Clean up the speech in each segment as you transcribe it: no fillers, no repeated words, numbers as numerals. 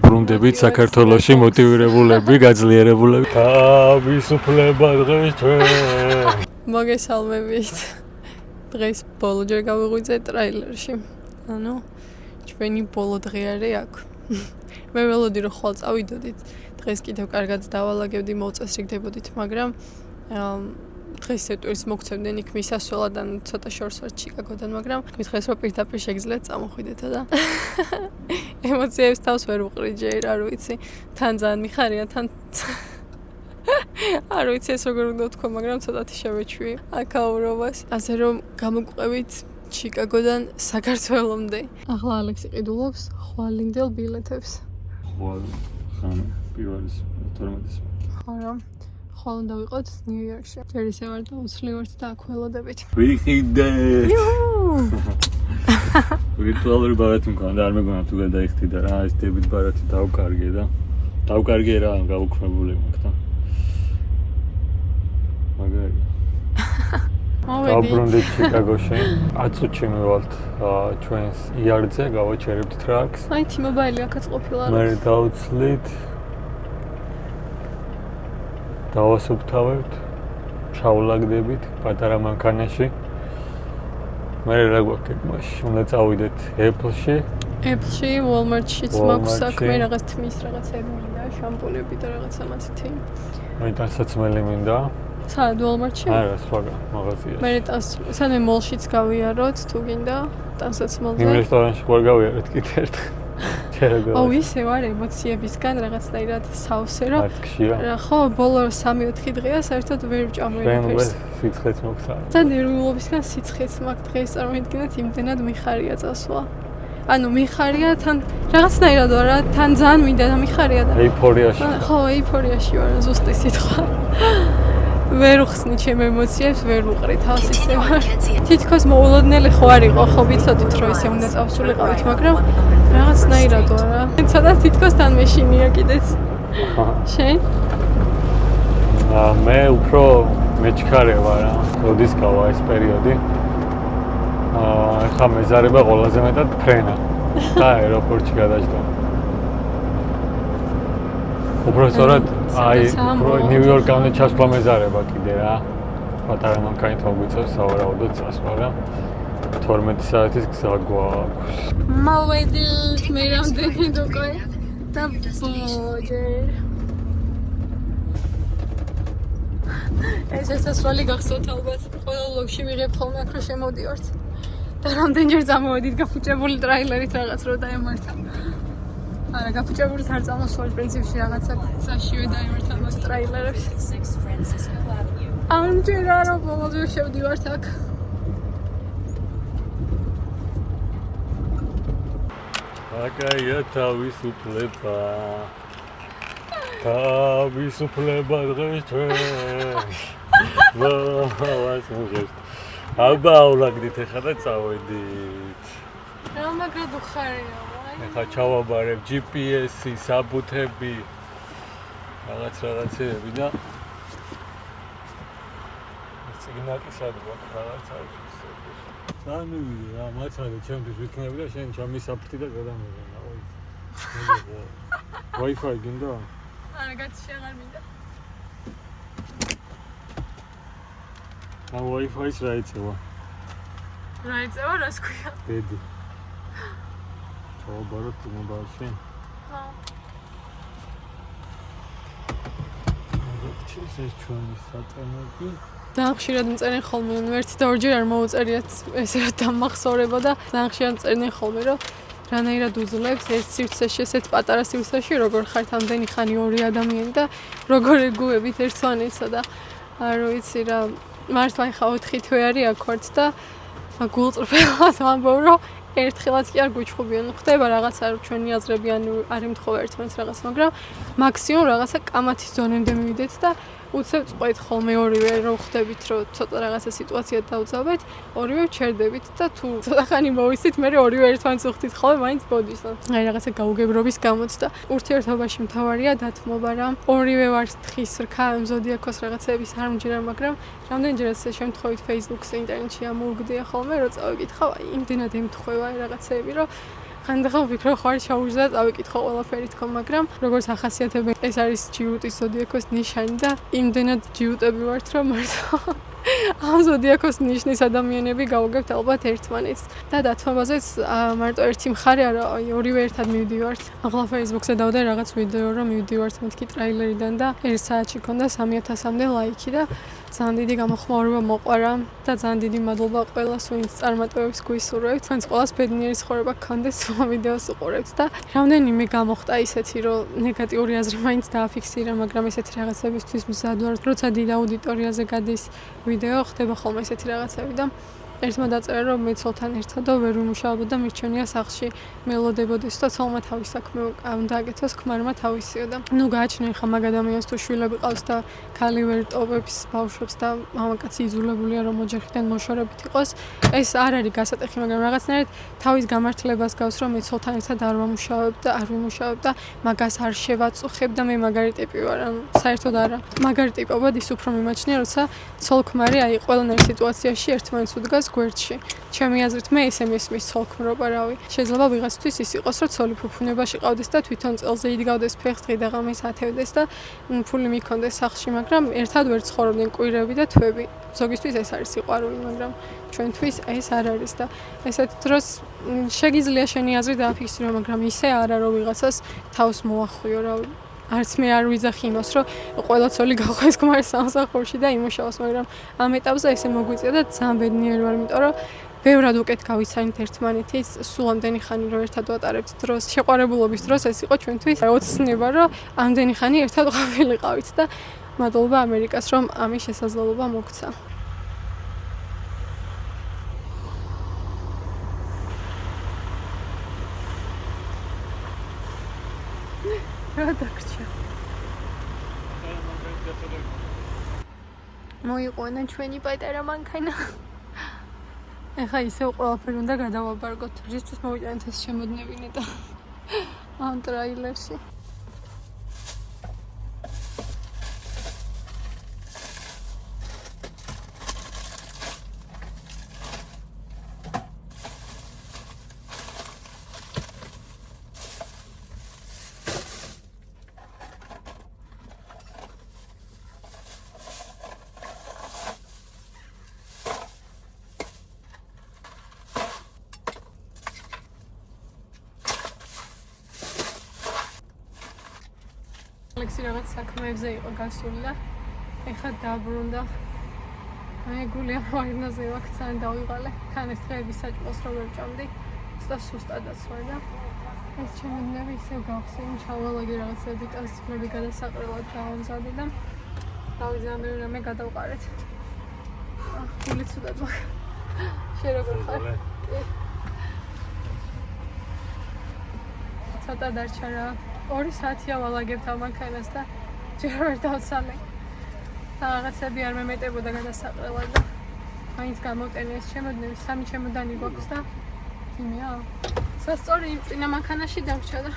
ბრუნდებით საქართველოში მოტივირებულები, გაძლიერებულები. თავისუფლება დღეს ჩვენ. მოგესალმებით. დღეს ბოლო ჯერ გავიღვიძე ტრეილერში. ანუ ჩვენი ბოლო დღე არის აქ. მე ველოდი რომ ხვალ წავიდოდით. დღეს კიდევ კარგად დავალაგებდი, მოუწესრიგდებოდით, მაგრამ დღეს ეტვირს მოგცემდნენ იქ მისასვლელად ან ცოტა შორს ვარ ჩიკაგოდან, მაგრამ მითხეს რომ პირდაპირ შეგიძლიათ წამოხვიდეთო და ემოციებს თავს ვერ უყრი ჯერ, არ ვიცი. თან ძალიან მიხარია, თან არ ვიცი ეს როგორ უნდა ვთქვა, მაგრამ ცოტათი შევეჩვი აქაურობას. ასე რომ გამოგვყევით ჩიკაგოდან საქართველომდე. ახლა ალექსი ყიდულობს ხვალინდელ ბილეთებს. ხვალ ხან პირველის 12-ის. არა. ხვალ უნდა ვიყოთ ნიუ-იორკში. ჯერ ისე ვარ და უცვლი ვართ და აქ ველოდებით. ვიყიდე. ვირტუალური ბარათი მქონდა, არ მეგონა თუ გადაიხდიდა რა, ეს დებით ბარათი დავკარგე და დავკარგე რა, გავუქმებული მაგთან. მაგარი. დაბრუნდით ჩიკაგოში. 10 წუთში მივალთ ჩვენს იარდზე, გავაჩერებთ ტრაქს. აი T-Mobile აქაც ყოფილა. მე დავცლით. დავასუფთავებთ. ჩავლაგდებით პატარა მანქანაში. მე რა გვაქვს ეკმაში? უნდა წავიდეთ Apple-ში. Apple-ში, Walmart-შიც მაქვს საქმე, რაღაც თმის რაღაცები მინდა, შამპუნები და რაღაცა მასეთი. მე ტანსაცმელი მინდა. სად Walmart-ში? არა, სხვაგან მაღაზიაში. მე სანამ მოლშიც გავიაროთ, თუ გინდა, ტანსაცმელზე. იმ რესტორანში ვარ გავიარეთ კიდე ერთხელ. აუ ისე ვარ ემოციებისგან რაღაცნაირად სავსე რომ რა ხო ბოლო 3-4 დღეა საერთოდ ვერ ვჭამვერაფერს. ჩვენ სიცხეც მოგცაა. და ნერვიულობისგან სიცხეც მაქვს დღეს წარმოიდგინეთ იმდენად მიხარია წასვლა. ანუ მიხარია თან რაღაცნაირად ვარ რა თან ძალიან მინდა და მიხარია და ეიფორიაში. ხო ეიფორიაში ვარ ზუსტი სიტყვა. ვერ ვხსნი ჩემ ემოციებს, ვერ ვუყრი თავს ისე ვარ. თითქოს მოულოდნელი ხო არ იყო, ხო ვიცოდით რომ ესე უნდა წავსულიყავით, მაგრამ რაღაცნაირად ვარ რა. ცოტა თითქოს თან მეშინია კიდეც. შენ? მე უფრო მეჩქარება რა. როდის გავა ეს პერიოდი? ახლა მეზარება ყველაზე მეტად ფრენა. და აეროპორტში გადაჯდა. უბრალოდ აი ნიუ-იორკამდე ჩასვლა მეზარება კიდე რა. პატარა მანქანით მოგვიწევს სავარაუდოდ წასვლა რა. 12 საათის გზა გვაქვს. მოვედით მე რამდენი უკვე და ბოჯერ. ეს ესასვალი გახსოვთ ალბათ. ყველა ლოგში ვიღებ ხოლმე აქ რომ შემოდივართ. და რამდენჯერ წამოვედით გაფუჭებული ტრეილერით რაღაც რო დაემართა. არა, გაფუჭებულით არ წამოსვარ პრინციპში რაღაცა საშივე დაემართა მაგ ტრეილერებს. ამჯერ არა ბოლოზე შევდივართ აქ. აკაია თავისუფლება. თავისუფლება დღეს ჩვენ. ვაასმოგეს. აბა აულაგდით ახლა და წავედით. რა მაგრად უხარია. ახლა ჩავაბარებ GPS-ი, საბუთები, რაღაცეები და სიგნალი სადღაც რაღაც არის. ანუ რა მაცადე ჩემთვის ვიქნები და შენ ჩამისაფრთი და გადამეღება. Wi-Fi გინდა? არა, გაცი აღარ მინდა. Wi-Fi-ს რა იწევა? რა იწევა, რას ქვია? ბედი. ჩავაბაროთ T-Mobile-ში. ხო. ეს ჩვენი სატენები. ძალიან ხშირად მწერენ ხოლმე, ერთი და ორჯერ არ მოუწერიათ ესე დამახსოვრება და ძალიან ხშირად მწერენ ხოლმე, რომ რანაირად უძლებს ეს სივრცეში, ესეთ პატარა სივრცეში, როგორ ხართ ამდენი ხანი ორი ადამიანი და როგორ ეგუებით ერთმანეთსა და არ ვიცი რა, მართლა ხა 4 თვე არის აქ ვართ და გულწრფელად ვამბობ, რომ ერთხელაც კი არ გვიჩხუბიან. ხდება რაღაცა ჩვენი აზრები არ ემთხოვა ერთმანეთს რაღაც, მაგრამ მაქსიმუმ რაღაცა კამათის ზონემდე მივიდეთ და უცებ წყვეთ ხოლმე ორივე რომ ხვდებით რომ ცოტა რაღაცა სიტუაცია დავძაბეთ, ორივე ჩერდებით და თუ ცოტა ხანი მოვისით, მე ორივე ერთმანეთს ვხვდით ხოლმე მაინც ბოდის. აი რაღაცა გაუგებრობის გამოც და ურთიერთობაში მთავარია დათმობა რა. ორივე ვართ თხის რქა ზოდიაქოს რაღაცების არ მჯერა, მაგრამ რამდენჯერაც შემთხვევით Facebook-ზე ინტერნეტში ამოვგდია ხოლმე რომ წავიკითხავ, აი იმდენად ემთხვევა რაღაცეები რომ ხანდახან ვფიქრობ ხარ შაურზე და წავიკითხო ყველაფერი თქო, მაგრამ როგორც ახასიათებენ, ეს არის ჯიუტის ზოდიაქოს ნიშანი და იმდენად ჯიუტები ვართ, რომ მართლა ამ ზოდიაქოს ნიშნის ადამიანები გავუგებთ ალბათ ერთმანეთს. და დათმობაზეც მარტო ერთი მხარე არა, ორივე ერთად მივდივართ. ახლა Facebook-ზე დავდე რაღაც ვიდეო, რომ მივდივართ მეთქი ტრეილერიდან და 1 საათში ქონდა 3000-მდე ლაიქი და ძალიან დიდი გამოხმაურება მოყვარა და ძალიან დიდი მადლობა ყველას, ვინც წარმატებებს გვისურვებთ. თქვენს ყველას ბედნიერი ცხოვრება გქონდეს, თუ ამ ვიდეოს უყურებთ და რამდენიმე გამოხდა ისეთი, რომ ნეგატიური აზრი მაინც დააფიქსირა, მაგრამ ესეთი რაღაცებისთვის მზად ვარ, როცა დიდ აუდიტორიაზე გადის ვიდეო, ხდება ხოლმე ესეთი რაღაცები და ერთმა დაწერა, რომ მეცოლთან ერთადო ვერ ვიმუშაობ და მირჩენია სახლში მელოდებოდეს და ცოლმა თავის საქმე უნდა აკეთოს, ქმარმა თავისიო და ნუ გააჩნია ხა მაგ ადამიანს თუ შვილები ყავს და ქალი ვერ ტოვებს ბავშვებს და მამაკაცი იძულებულია რომ ოჯახიდან მოშორებით იყოს. ეს არ არის გასატეხი, მაგრამ რაღაცნაირად თავის გამართლებას გავს, რომ მეცოლთან ერთად არ ვამუშაობ და არ ვიმუშაობ და მაგას არ შევაწუხებ და მე მაგარი ტიპი ვარ. ანუ საერთოდ არა. მაგარი ტიპობად ის უფრო მიმაჩნია, როცა ცოლ-ქმარი აი ყველანაირ სიტუაციაში ერთმანეთს უდგას გვერდში. ჩემი აზრით მე ესე მესმის ცოლ-ქმრობა, რავი. შეიძლება ვიღაცთვის ის იყოს, რომ ცოლი ფუფუნებაში ყავდეს და თვითონ წელზე იდგავდეს ფეხს დღე და ღამეს ათევდეს და ფული მიქონდეს სახლში, მაგრამ ერთად ვერ ცხოვრობდნენ კვირები და თვეები. ზოგისთვის ეს არის სიყვარული, მაგრამ ჩვენთვის ეს არ არის და ესეთ დროს შეგიძლია შენი აზრი დააფიქსირო, მაგრამ ისე არა, რომ ვიღაცას თავს მოახვიო, რავი. არც მე არ ვიძახი იმას, რომ ყველა ცოლი გავხდეს ქმარს სამსახურში და იმუშაოს, მაგრამ ამ ეტაპზე ესე მოგვიწია და ძალიან ბედნიერი ვარ, იმიტომ რომ ბევრად უკეთ გავიცანით ერთმანეთის, სულ ამდენი ხანი რომ ერთად ვატარებთ დროს, შეყვარებულობის დროს ეს იყო ჩვენთვის ოცნება, რომ ამდენი ხანი ერთად ყოფილიყავით და მადლობა ამერიკას, რომ ამის შესაძლებლობა მოგცა. რა დაგრჩა? მოიყვანა ჩვენი პატარა მანქანა. ეხა ისევ ყველაფერი უნდა გადავაბარგოთ. რისთვის მოვიტანეთ ეს შემოდნევინე და ამ ტრეილერში. ალექსი რაღაც საქმეებზე იყო გასული და ეხლა დაბრუნდა. მე გულია მარინაზე ვარ, ძალიან დავიღალე. თან ეს დღეები საჭმელს რო ვერ ჭამდი, ცოტა სუსტადაც ვარ და ეს ჩემნები ისევ გავხსენ, ჩავალაგე რაღაცები ტასმები გადასაყრელად გავამზადე და დავიზამე რამე გადავყარეთ. გული ცუდად ვარ. შენ როგორ ხარ? ცოტა დარჩა რა. 2 საათია ვალაგებთ ამ მანქანას და ჯერ ვერ დავცამე. და რაღაცები არ მემეტებოდა გადასაყრელად და მაინც გამოვტენე ეს ჩემოდნები, 3 ჩემოდანი გვაქვს და იმია. სასწორი იმ წინა მანქანაში დარჩა და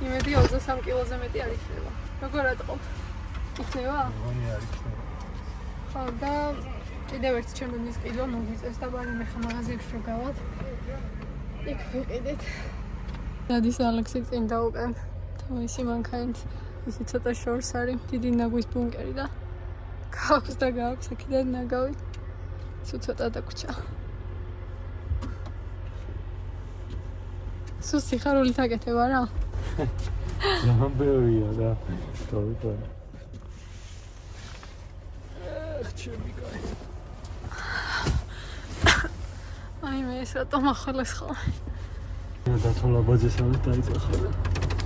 იმედი 23 კილოზე მეტი არ იქნება. როგორ ატყობ? იქნება? არ იქნება. ხო და კიდევ ერთ ჩემოდნის ყიდვა მოგვიწევს და ბარი მე ხა მაღაზიებში რო გავალთ. იქ ვიყიდეთ. დადის ალექსი წინ დაუკან. თავისი მანქანით ისე ცოტა შორს არის, დიდი ნაგვის ბუნკერი და გაქვს და გაქვს აქედან ნაგავი. სულ ცოტა დაგვრჩა. სულ სიხარულით აკეთებ არა? ძალიან ბევრია და თორე. ჩემი კაი. აი მე ეს რატომ ახალეს ხოლმე? დათოლაბაძეს ამით დაიწყო ხოლმე.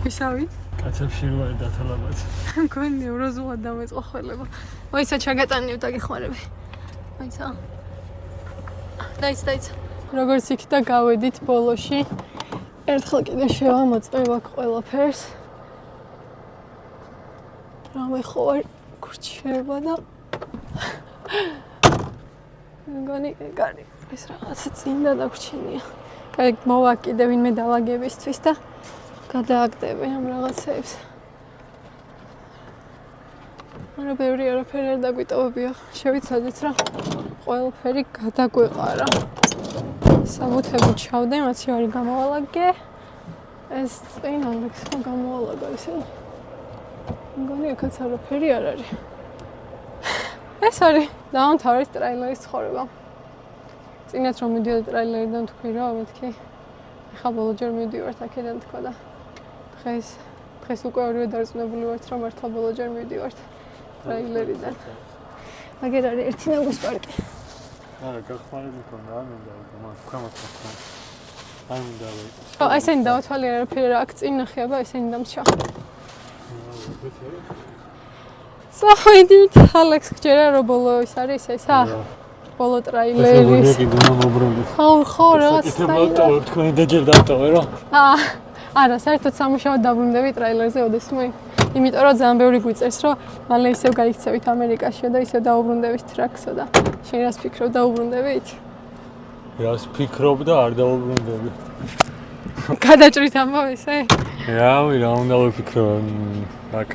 ვისავი? კაცებში ვარ დათოლაბაძე. მგონი ევროზულად დამეწყო ხოლმე. ვაისა ჩაგატანივ დაგეხმარები. ვაისა. დაიც. როგორც იქ და გავედით ბოლოში. ერთხელ კიდე შევამოწმე აქ ყველაფერს. რამე ხო არ გურჩება და მგონი კარი ეს რაღაცა წინდა დაგვრჩენია. კაი მოვა კიდე ვინმე დაალაგებისთვის და გადააგდები ამ რაღაცებს. არა ბევრი არაფერი არ დაგვიტოვებია. შევიცადეთ რა ყველაფერი გადაგვეყარა. საბუთები ჩავდე, მათი ვარი გამოვალაგე. ეს წინ ალექს ხო გამოალაგა ისე. მგონი აქაც არაფერი არ არის. ეს არის დაამთავრეს ტრეილერის ცხოვრება. წინათ რომ მიდიოდა ტრეილერიდან თქვი რომ მეთქი. ეხლა ბოლოჯერ მივდივართ აქედან თქვა და დღეს უკვე ორივე დარწმუნებული ვართ რომ მართლა ბოლოჯერ მივდივართ ტრეილერიდან. მაგერ არის ერთი ნაგუს პარკი. არა, გახმარები ქონდა, არ მინდა მაგ ქვემოთქვა. არ მინდა ვიყო. აი ესენი დავთვალე არაფერი რა აქ წინ ნახება ესენი დამშა. წავიდით ალექს გჯერა რომ ბოლო ის არის ესა? ბოლო ტრეილერი. ეს გიგონა მობრუნდი. ხო რაღაც ტრეილერი. თქვენი დაჯერ დავტოვე რა? არა, საერთოდ სამუშაოდ დაბრუნდები ტრეილერზე ოდესმე. იმიტომ რომ ძალიან ბევრი გვიწერს რომ მალე ისევ გაიქცევით ამერიკაში და ისევ დაუბრუნდებით ტრაქსო და შენ რას ფიქრობ დაუბრუნდებით? რას ფიქრობ და არ დაუბრუნდები. გადაჭრით ამბავ ესე? რავი, რა უნდა ვიფიქრო. აქ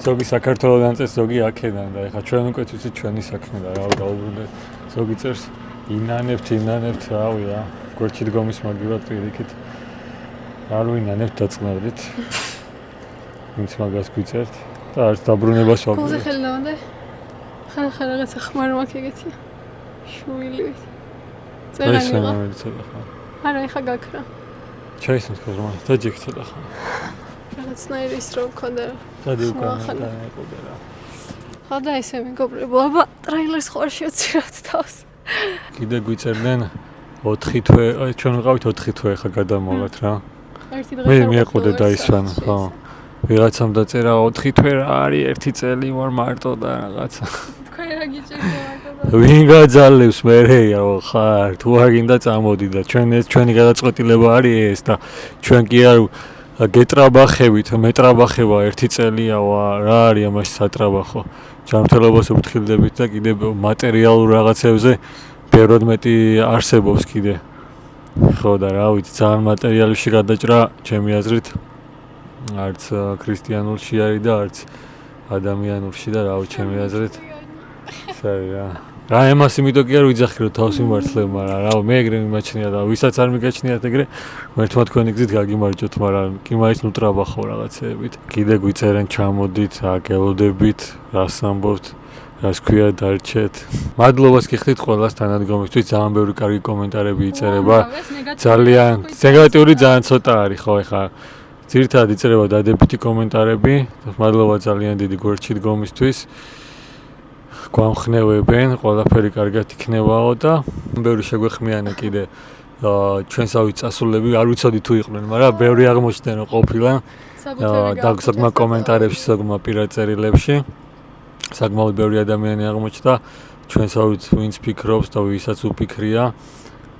ზოგი საქართველოდან წეს, ზოგი აქედან და ეხლა ჩვენ უკვე ვიცით ჩვენი საქმე და რა დაუბრუნდეთ. ზოგი წერს ინანებთ, რავი რა. გვერდში დგომის მაგივრად პირიქით. არ ვინანებთ დაწყნარდით. ვინც მაგას გვიწერთ და არც დაბრუნებას ვაგებთ. გულზე ხელი დავანდე? ხან რაღაცა ხმარ მაქვს ეგეთი. შუილივით. წერანი რა. არა, ეხა გაქრა. ჩაისმის ხმა, დაჯექ ცოტა ხმა. რაღაცნაირი ის რომ მქონდა. დადი უკანა ეყოდა რა. ხო და ესე მეგობრებო, აბა ტრეილერს ხوار შეუციროთ თავს. კიდე გვიწერდნენ 4 თვე, აი ჩვენ ვიყავით 4 თვე ხა გადამოვართ რა. ერთი დღე არ მეყოდა დაისვან, ხო. ვიღაცამ დაწერა 4 თვე რა არის, 1 წელი ვარ მარტო და რაღაცა. თქვენ რა გიჭირდა მარტო და ვინ გაძალებს მერეა ხარ, თუ არ გინდა წამოდი და ჩვენი გადაწყვეტილება არის ეს და ჩვენ კი არ გეტრაბახებით, მეტრაბახება 1 წელია რა არის ამაში სატრაბახო. ჯანმრთელობას ვფრთხილდებით და კიდე მატერიალურ რაღაცებზე ბევრად მეტი არსებობს კიდე. ხო და რა ვიცი, ძალიან მატერიალში გადაჭრა, ჩემი აზრით, არც ქრისტიანულში არის და არც ადამიანურში და რა ვიცი, ჩემი აზრით. სარი რა. რა ემას იმიტომ კი არ ვიძახი რომ თავს მიმართლებ, მაგრამ რა მე ეგრე მიმაჩნია და ვისაც არ მიგაჩნიათ ეგრე, მერთმა თქვენი გზით გაგიმარჯოთ, მაგრამ კი მაინც ნუტრაბახო რაღაცეებით. კიდე გვიწერენ ჩამოდით, აგელოდებით, რას ამბობთ, რას ქვია დარჩეთ. მადლობას გიხდით ყველას თანადგომისთვის, ძალიან ბევრი კარგი კომენტარები იწერება. ძალიან ნეგატიური ძალიან ცოტა არის ხო ეხა. ძირითადად იწერება დადებითი კომენტარები. მადლობა ძალიან დიდი გვერდში დგომისთვის. გვამხნევებენ, ყველაფერი კარგად იქნებაო და ბევრი შეგვეხმიანა კიდე ჩვენსავით წასულები, არ ვიცოდი თუ იყვნენ, მაგრამ ბევრი აღმოჩნდნენ რომ ყოფილან და საკმაოდ კომენტარებში, საკმაოდ პირად წერილებში. საკმაოდ ბევრი ადამიანი აღმოჩნდა ჩვენსავით ვინც ფიქრობს და ვისაც უფიქრია.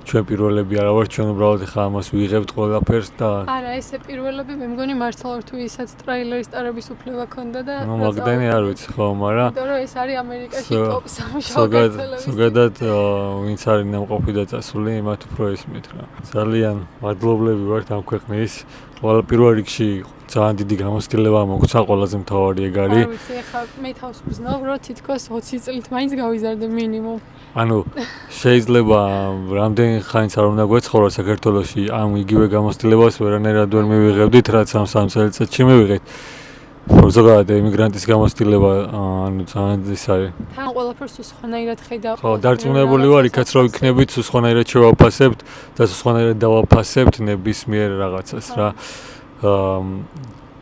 ჩვენ პირველები არა ვართ, ჩვენ უბრალოდ ხა ამას ვიღებთ ყველაფერს და არა, ესე პირველები მე მგონი მართლა ვარ თუ ვისაც ტრეილერის ტარების უფლება ქონდა და ნუ მაგდენი არ ვიცი ხო, მაგრამ იმიტომ რომ ეს არის ამერიკაში ტოპ სამუშაო კეთილების. ზოგადად ვინც არის ნამყოფი და წასული, მათ უფრო ესმით რა. ძალიან მადლობლები ვართ ამ ქვეყნის პირველ რიგში ძალიან დიდი გამოცდილება მოგცა, ყველაზე მთავარი ეგ არის. არ ვიცი, ეხლა მე თავს ვგზნობ, რომ თითქოს 20 წლით მაინც გავიზარდე მინიმუმ. ანუ შეიძლება რამდენი ხანიც არ უნდა გვეცხოვრა საქართველოში ამ იგივე გამოცდილებას ვერანაირად ვერ მივიღებდით, რაც ამ 3 წელიწადში მივიღეთ. ზოგადად ემიგრანტის გამოცდილება ანუ ძალიან ის არის. თან ყველაფერს სხვანაირად ხედავ. ხო, დარწმუნებული ვარ, იქაც რომ იქნებით, სხვანაირად შევაფასებთ და სხვანაირად დავაფასებთ ნებისმიერ რაღაცას რა.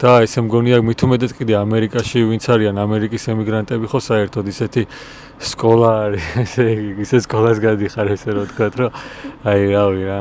და ესე მგონია მით უმეტეს კიდე ამერიკაში ვინც არიან ამერიკის ემიგრანტები ხო საერთოდ ისეთი სკოლა არის, ესე სკოლას გადიხარ ესე რა ვთქვათ, რომ აი რავი რა.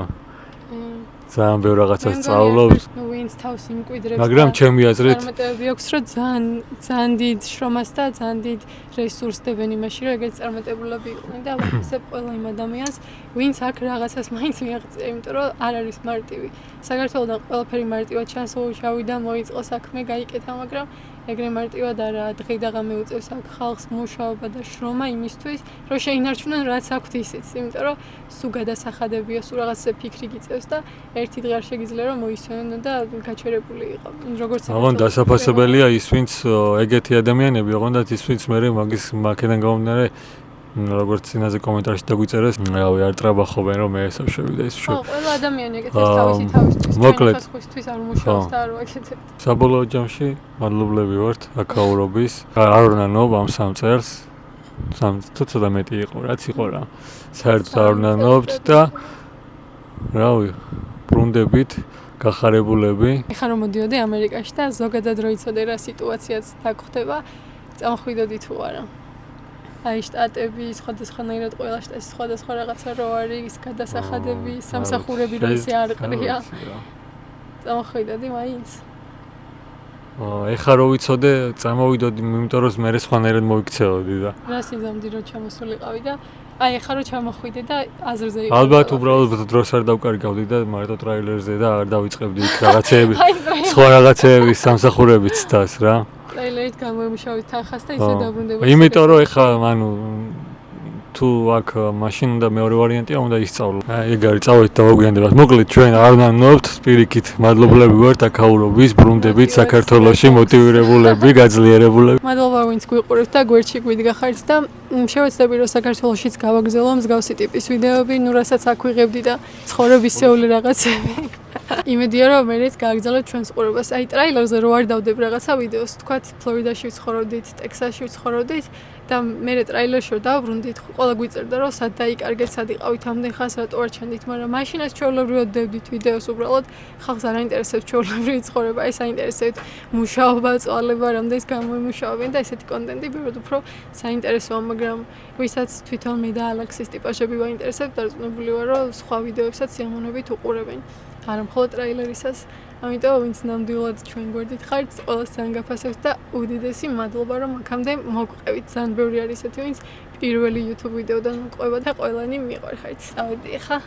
ძალიან ბევრ რაღაცას სწავლობთ. ვინც თავს იმკვიდრებს. მაგრამ ჩემი აზრით წარმატებები აქვს, რომ ძალიან დიდ შრომას და ძალიან დიდ რესურსს დებენ იმაში, რომ ეგეც წარმატებულები იყვნენ და ვახსენებ ყველა იმ ადამიანს, ვინც აქ რაღაცას მაინც მიაღწია, იმიტომ რომ არ არის მარტივი. საქართველოდან ყველაფერი მარტივად ჩანს, შავიდან მოიწყო საქმე, გაიკეთა, მაგრამ ეგრე მარტივად არა, დღე და ღამე უწევს აქ ხალხს მუშაობა და შრომა იმისთვის, რომ შეინარჩუნონ რაც აქვთ ისიც, იმიტომ რომ სულ გადასახადებია, სულ რაღაცზე ფიქრი გიწევს და ერთი დღე არ შეგიძლია რომ მოისვენო და გაჩერებული იყო. როგორც აღონ დასაფასებელია ის ვინც ეგეთი ადამიანები, ოღონდ ის ვინც მე მაგის მაქედან გამომდინარე როგორც წინაზე კომენტარში დაგვიწერეს, რავი, არ ტრაბახობენ რომ მე ესავშები და ის ხო, ყველა ადამიანი ეგეთებს თავისთვის, მოკლედ ხოსთვის არ უმუშაობს და არ ვაკეთებ. საბოლოო ჯამში მადლობლები ვართ აკაურობის. არ ვნანობ ამ სამ წელს. თუ ცოტა მეტი იყო, რაც იყო რა. საერთოდ არ ვნანობთ და რავი, ბრუნდებით, გახარებულები. ეხლა რომ მოდიოდი ამერიკაში და ზოგადად რო იცოდე რა სიტუაციაც დაგხვდება, წამხვიდოდი თუ არა. აი შტატები, სხვადასხვანაირად ყველა შტატში სხვადასხვა რაღაცა რო არის, გადასახადები, სამსახურები რო ისე არ ყრია. წამხვიდოდი მაინც. ეხლა რო ვიცოდე, წამოვიდოდი, იმიტომ რომ მე სხვანაირად მოიქცეოდი და რა სიზამდი რო ჩამოსულიყავი და აი ეხლა რო ჩამოხვიდე და აზრზე იყო. ალბათ უბრალოდ დროს არ დავკარგავდი და მარტო ტრეილერზე და არ დავიწყებდი რაღაცეები, სხვა რაღაცეების სამსახურებით ცდას რა. ტრეილერით გამოიმუშავეთ თანხას და ისე დაბრუნდება. იმიტომ რომ ეხლა ანუ თუ აქ მაშინ უნდა მეორე ვარიანტია უნდა ისწავლო. ეგ არის წავედით და მოგვიანდებათ. მოკლედ ჩვენ არ ვნანობთ პირიქით მადლობლები ვართ აკაურობის, ბრუნდებით საქართველოში მოტივირებულები, გაძლიერებულები. მადლობა ვინც გვიყურებთ და გვერდში გვიდგახართ და შევეცდები რომ საქართველოშიც გავაგრძელო მსგავსი ტიპის ვიდეოები, ნუ რასაც აქ ვიღებდი და ცხოვრებისეული რაღაცები. იმედია რომ მერეც გააგრძელოთ ჩვენს ყურებას. აი ტრეილერზე რო არ დავდებ რაღაცა ვიდეოს, თქვათ ფლორიდაში ვცხოვრობდით, ტექსასში ვცხოვრობდით და მერე ტრეილერში რო დავბრუნდით, ყველა გვიწერდა რომ სად დაიკარგეთ, სად იყავით ამდენ ხანს, რატო არ ჩანდით, მაგრამ მაშინაც ჩვეულებრივად ვდებდით ვიდეოს უბრალოდ ხალხს არ აინტერესებს ჩვეულებრივი ცხოვრება, ეს აინტერესებს მუშაობა, წვალება, რამდენს გამოიმუშავებენ და ესეთი კონტენტი ბევრად უფრო საინტერესოა, მაგრამ ვისაც თვითონ მე და ალექსის ტიპაჟები ვაინტერესებთ, დარწმუნებული ვარ რომ სხვა ვიდეოებსაც სიამოვნებით უყურებენ. არა მხოლოდ ტრეილერისას, ამიტომ ვინც ნამდვილად ჩვენ გვერდით ხართ, ყველას ძალიან გაფასებთ და უდიდესი მადლობა რომ აქამდე მოგვყევით. ძალიან ბევრი არის ესეთი, ვინც პირველი YouTube ვიდეოდან მოყვება და ყველანი მიყვარხართ. წავედი ახლა.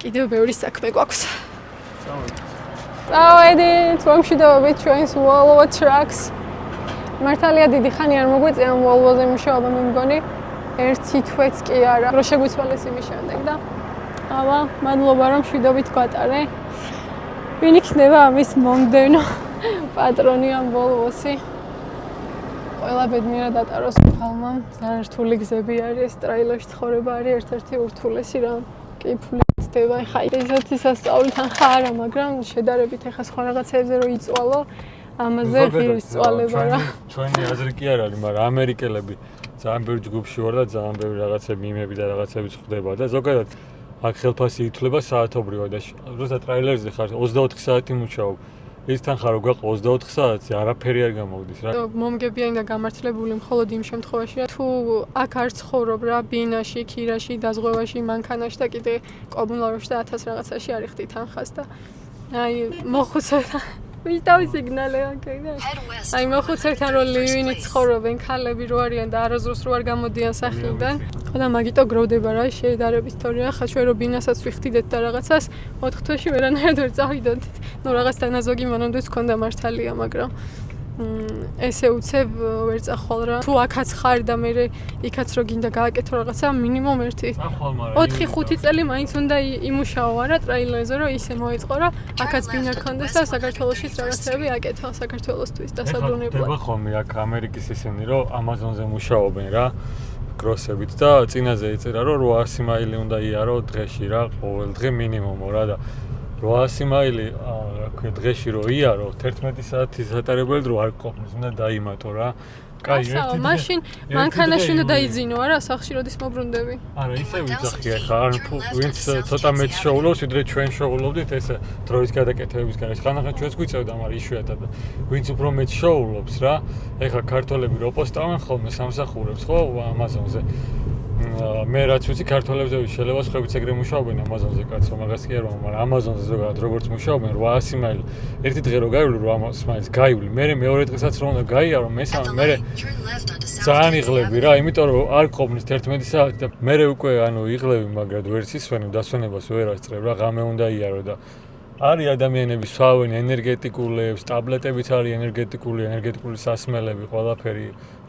კიდევ ბევრი საქმე გვაქვს. წავედით, მომშვიდობებით ჩვენს Volvo Trucks. მართალია დიდი ხანი არ მოგვიწია ამ Volvo-ზე მუშაობა მე მგონი. ერთი თვეც კი არა. რო შეგვიცვალეს იმის შემდეგ და აბა, მადლობა რომ შვიდობით გვატარე. ვინ იქნება ამის მომდევნო პატრონი ამ Volvo-სი? ყველა ბედნიერად ატაროს ხალმა. ძალიან რთული გზები არის, ტრეილერში ცხოვრება არის ერთ-ერთი ურთულესი რამ. კი ფული ცდება, ხა ისეთი სასწაული თანხა არა, მაგრამ შედარებით ეხა სხვა რაღაცებზე რო იწვალო, ამაზე ღირს წვალება რა. ჩვენი აზრი კი არ არის, მაგრამ ამერიკელები ძალიან ბევრი ჯგუფში ვარ და ძალიან ბევრი რაღაცები იმები და რაღაცები ხდება და ზოგადად აქ ხელფასი ითვლება საათობრივად და როცა ტრეილერზე ხარ 24 საათი მუშაობ. ის თანხა რო გაყო 24 საათზე არაფერი არ გამოვდის რა. მომგებიანი და გამართლებული მხოლოდ იმ შემთხვევაში, თუ აქ არ ცხოვრობ რა, ბინაში, ქირაში, დაზღვევაში, მანქანაში და კიდე კომუნალურში და 1000 რაღაცაში არ იხდი თანხას და აი მოხუცებთან ვიდავ სიგნალე აკედა. აი მოხუცებთან რო ლივინი ცხოვრობენ, ქალები რო არიან და არასდროს რო არ გამოდიან სახლიდან. ხო და მაგიტო გროვდება რა შედარების თორია, ხა ჩვენ რო ბინასაც ვიხდიდეთ და რაღაცას 4 თვეში ვერანაირად ვერ წავიდოდით. ნუ რაღაც თანაზოგი მანამდეც ქონდა მართალია, მაგრამ ესე უცებ ვერ წახვალ რა. თუ აქაც ხარ და მე იქაც რო გინდა გააკეთო რაღაცა, მინიმუმ 4-5 წელი მაინც უნდა იმუშაო არა ტრეილერზე, რომ ისე მოეწყო რა. აქაც ბინა ქონდეს და საქართველოშიც რაღაცები აკეთო საქართველოსთვის დასაბრუნებლად. ხდება ხოლმე აქ ამერიკის ისინი, რომ Amazon-ზე მუშაობენ რა. კროსებით და წინაზე ეწერა რომ 800 მაილი უნდა იარო დღეში რა, ყოველ დღე მინიმუმ რა და 800 მაილი რა დღეში რო იარო 11 საათის ატარებელი დრო არ ყოფნის, უნდა დაიმატო რა. კაი, ერთი მაშინ მანქანაში უნდა დაიძინო არა, სახში როდის მობრუნდები. არა, ისე ვიძახი ახლა, არ ვინც ცოტა მეტ შოულობს, ვიდრე ჩვენ შოულობდით ესე დროის გადაკეთების გარეთ. ხანახან ჩვენს გვიწევდა, მაგრამ იშვიათად. ვინც უფრო მეტ შოულობს რა, ეხლა ქართველები რო პოსტავენ ხოლმე სამსახურებს, ხო, Amazon-ზე. მე რაც ვიცი ქართველებზე შეიძლება სხვაებიც ეგრე მუშაობენ Amazon-ზე კაცო, მაგას კი არ ვამბობ, მაგრამ Amazon-ზე ზოგადად როგორც მუშაობენ 800 მაილი. ერთი დღე რო გაივლი 800 მაილს გაივლი, მე მეორე დღესაც რომ უნდა გაიარო, მესამე მე ძალიან იღლები რა, იმიტომ რომ არ ყოფნის 11 საათი და მე უკვე ანუ იღლები, მაგრამ ვერც ისვენებ, დასვენებას ვერ ასწრებ რა, ღამე უნდა იარო და არის ადამიანები სვავენ ენერგეტიკულებს, ტაბლეტებიც არის ენერგეტიკული სასმელები, ყველაფერი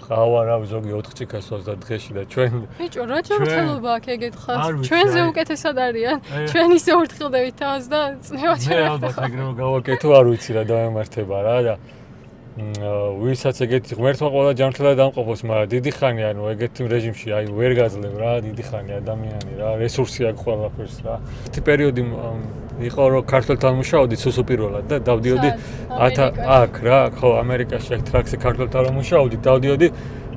ყავა რა ზოგი 4 წიქასვას და დღეში და ჩვენ ბიჭო რა ჯანმრთელობა აქ ეგეთ ხარ ჩვენზე უკეთესად არიან ჩვენ ისე ვერთხილდებით თავს და წნევა ჩვენ მე ალბათ ეგრევე გავაკეთო არ ვიცი რა დაემართება რა და ვისაც ეგეთი ღმერთმა ყველა ჯანმრთელად დამყოფოს, მაგრამ დიდი ხანი ანუ ეგეთი რეჟიმში აი ვერ გაძლევ რა, დიდი ხანი ადამიანი რა, რესურსი აქვს ყველაფერს რა. ერთი პერიოდი იყო რომ ქართველთან მუშაობდი სუსუპირველად და დავდიოდი აქ რა, ხო ამერიკაში აქ ტრაქზე ქართველთან რომ მუშაობდი, დავდიოდი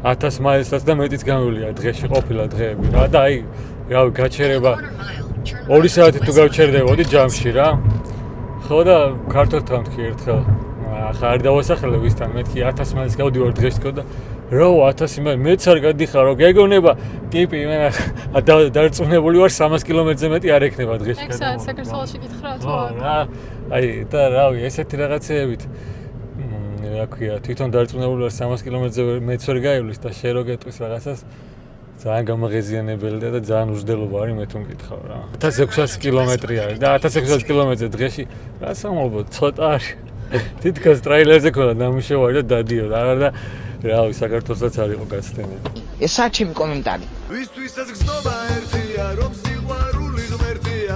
1000 მაილსაც და მეტიც გამივლია დღეში ყოფილა დღეები რა და აი რავი გაჩერება 2 საათი თუ გავჩერდებოდი ჯამში რა. ხო და ქართველთან ვთქი ერთხელ ახლა არ დავასახელე ვისთან მეთქი 1000 მაილს გავდივარ დღესკო და რა 1000 მაილს მეც არ გადიხარ რომ გეგონება ტიპი მე დარწმუნებული ვარ 300 კილომეტრზე მეტი არ ექნება დღეში გადავ. ეგ საქართველოში გითხრა თუ რა აი და რავი ესეთი რაღაცეებით რა ქვია თვითონ დარწმუნებული ვარ 300 კილომეტრზე მეც ვერ გაივლის და შე რო გეტყვის რაღაცას ძალიან გამაღეზიანებელია და ძალიან უჯდელობა არის მე თუ მკითხავ რა 1600 კილომეტრი არის და 1600 კილომეტრზე დღეში რა სამალბო ცოტა არის თითქოს ტრეილერზე ქონდა დამუშავარი და დადიოდა არა და რავი საქართველოსაც არ იყო გაცდენილი ესაა ჩემი კომენტარი ვისთვისაც გზნობა ერთია რომ სიყვარული ღმერთია